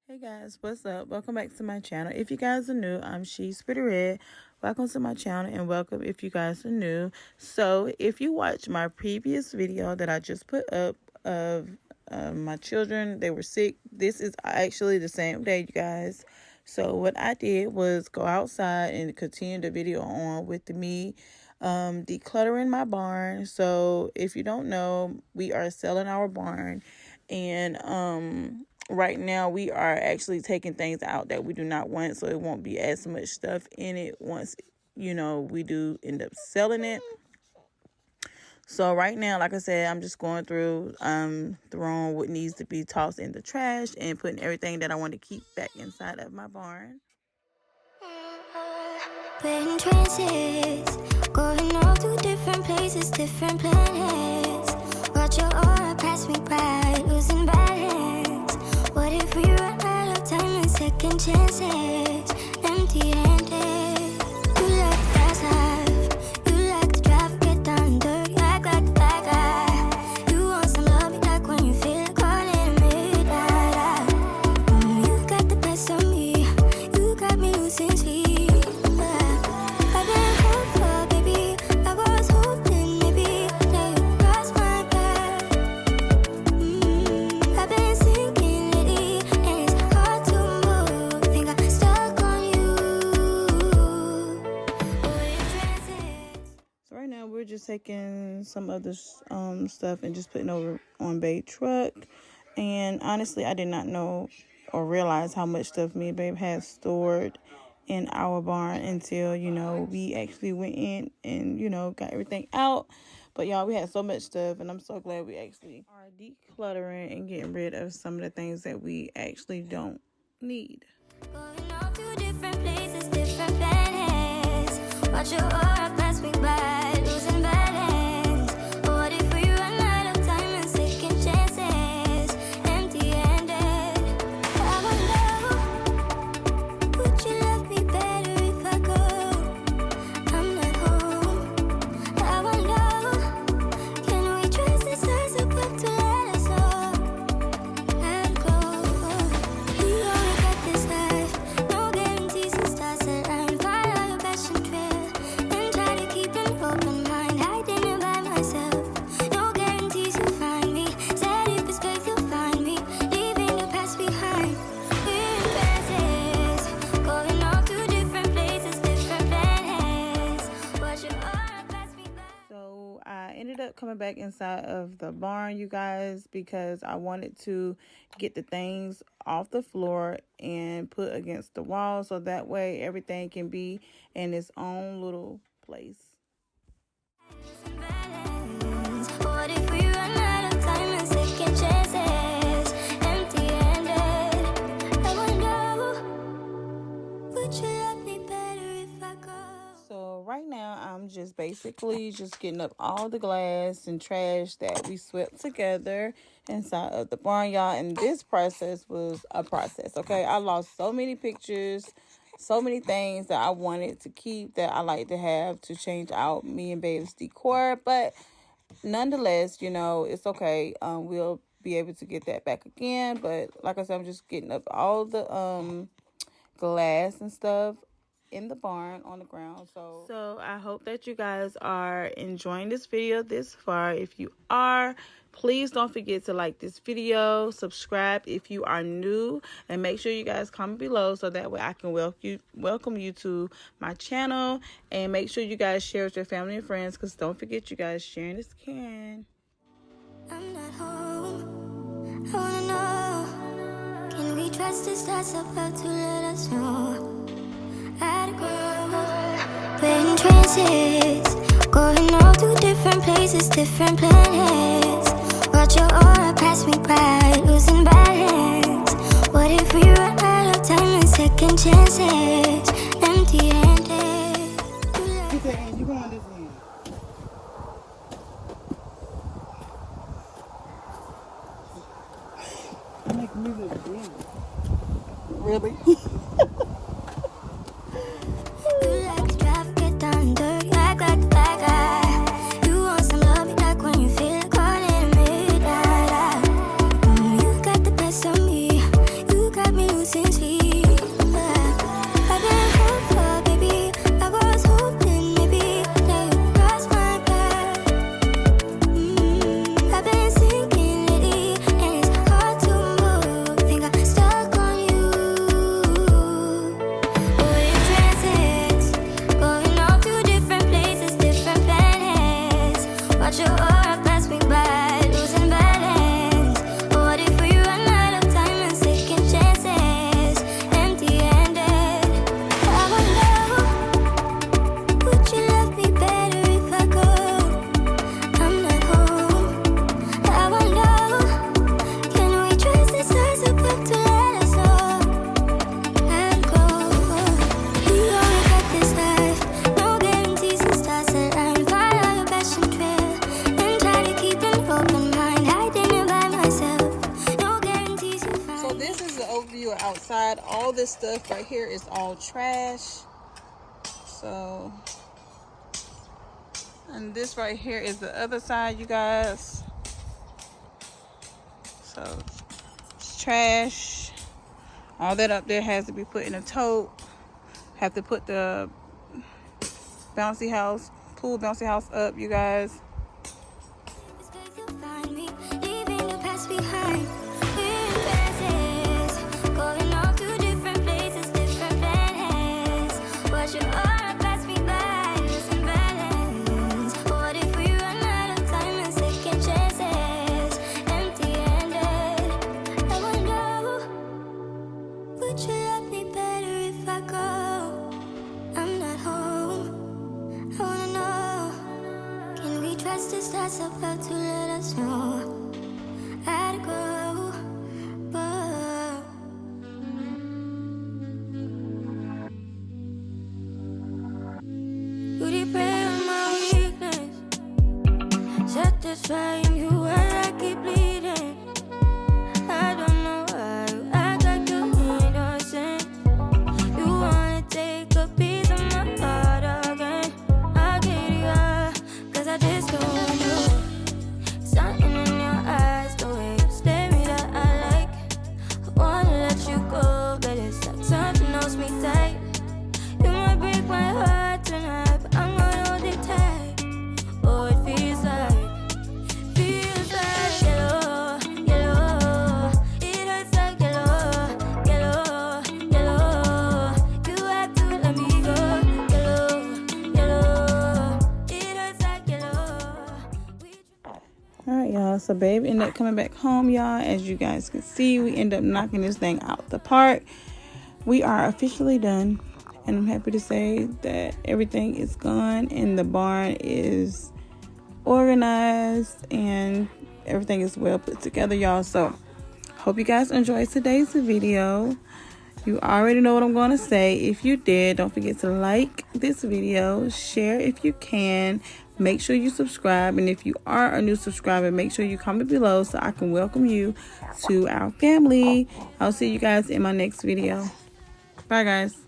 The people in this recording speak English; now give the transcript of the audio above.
Hey guys, what's up? Welcome back to my channel. If you guys are new, I'm ShesPrettyRedd. Welcome to my channel and welcome if you guys are new. So if you watch my previous video that I just put up of my children, they were sick. This is actually the same day, you guys. So what I did was go outside and continue the video on with me decluttering my barn. So if you don't know, we are selling our barn, and right now we are actually taking things out that we do not want, so it won't be as much stuff in it once we do end up selling it. So right now, like I said, I'm just going through throwing what needs to be tossed in the trash and putting everything that I want to keep back inside of my barn. Playing trances, going all to different places, different planets. Watch your aura pass me by, losing balance. What if we run out of time and second chances? Empty-handed. You like the fast life, you like to drive, get down dirty, you act like a bad guy. You want some love, me like when you feel like calling midnight. You got the best of me, you got me losing sleep. We're just taking some of this stuff and just putting over on Babe's truck. And honestly, I did not know or realize how much stuff me and Babe had stored in our barn until we actually went in and got everything out. But y'all, we had so much stuff, and I'm so glad we actually are decluttering and getting rid of some of the things that we actually don't need. Going all to different places, different planets. Watch your aura pass me by. Coming back inside of the barn, you guys, because I wanted to get the things off the floor and put against the wall, so that way everything can be in its own little place. What if we run out of time and second chances? Empty-handed. I wonder, would you love me better if I go? So right now I'm just basically getting up all the glass and trash that we swept together inside of the barn, y'all. And this process was a process, okay? I lost so many pictures, so many things that I wanted to keep, that I like to have to change out me and Babe's decor. But nonetheless, it's okay. We'll be able to get that back again. But like I said, I'm just getting up all the glass and stuff in the barn on the ground. So I hope that you guys are enjoying this video this far. If you are, please don't forget to like this video, subscribe if you are new, and make sure you guys comment below so that way I can welcome you to my channel. And make sure you guys share with your family and friends, because don't forget, you guys, sharing is caring. I'm not home. I wanna know, can we trust the stars about to let us know? Playing trances, going all to different places, different planets. Watch your aura pass me by, losing balance. What if we run out of time and second chances? Empty-handed. You go on this end. You make me look big. Really? Got me missing sleep. I've been hopeful, baby. I was hoping maybe that you cross my path. I've been sinking lately, and it's hard to move. Think I'm stuck on you. Oh, in transits, going off to different places, different planets. Watch your aura pass me by, losing balance. What if we run out of time and second chances, empty-handed? I wonder, would you love me better if I go? I'm not home. I wonder, can we trust the stars above to let us know? I'd go. We only got this life, no guarantees and stars align. Follow your passion trail and try to keep an open mind. Hiding it by myself, no guarantees you'll find. So this is the overview of outside. All this stuff right here is all trash. So, and this right here is the other side, you guys. So it's trash. All that up there has to be put in a tote. Have to put the bouncy house, pool bouncy house up, you guys. This place you'll find me, leaving the past behind. We're in phases, going off to different places, different planets. Watch your aura pass me by, losing balance. What if we run out of time and second chances, empty-handed? I wonder, would you love me better if I go? I'm not home. I wanna know, can we trust the stars above to let us know? I'd go. Whoa. You prey on my weakness, satisfying you while I keep bleeding. I don't know why you act like you innocent. You wanna take a piece of my heart again. I'll get you up, 'cause I just don't want you. Something in your eyes, the way you stare me that I like. I wanna let you go, but it's like something holds me tight. You might break my heart tonight, but I'm gonna hold it tight. Oh, it feels like yellow, yellow. It hurts like yellow, yellow, yellow. You have to let me go, yellow, yellow. It hurts like yellow. All right, y'all. So babe ended up coming back home, y'all. As you guys can see, we end up knocking this thing out the park. We are officially done, and I'm happy to say that everything is gone and the barn is organized and everything is well put together, y'all. So hope you guys enjoyed today's video. You already know what I'm going to say. If you did, don't forget to like this video, share if you can, make sure you subscribe, and if you are a new subscriber, make sure you comment below so I can welcome you to our family. I'll see you guys in my next video. Bye guys.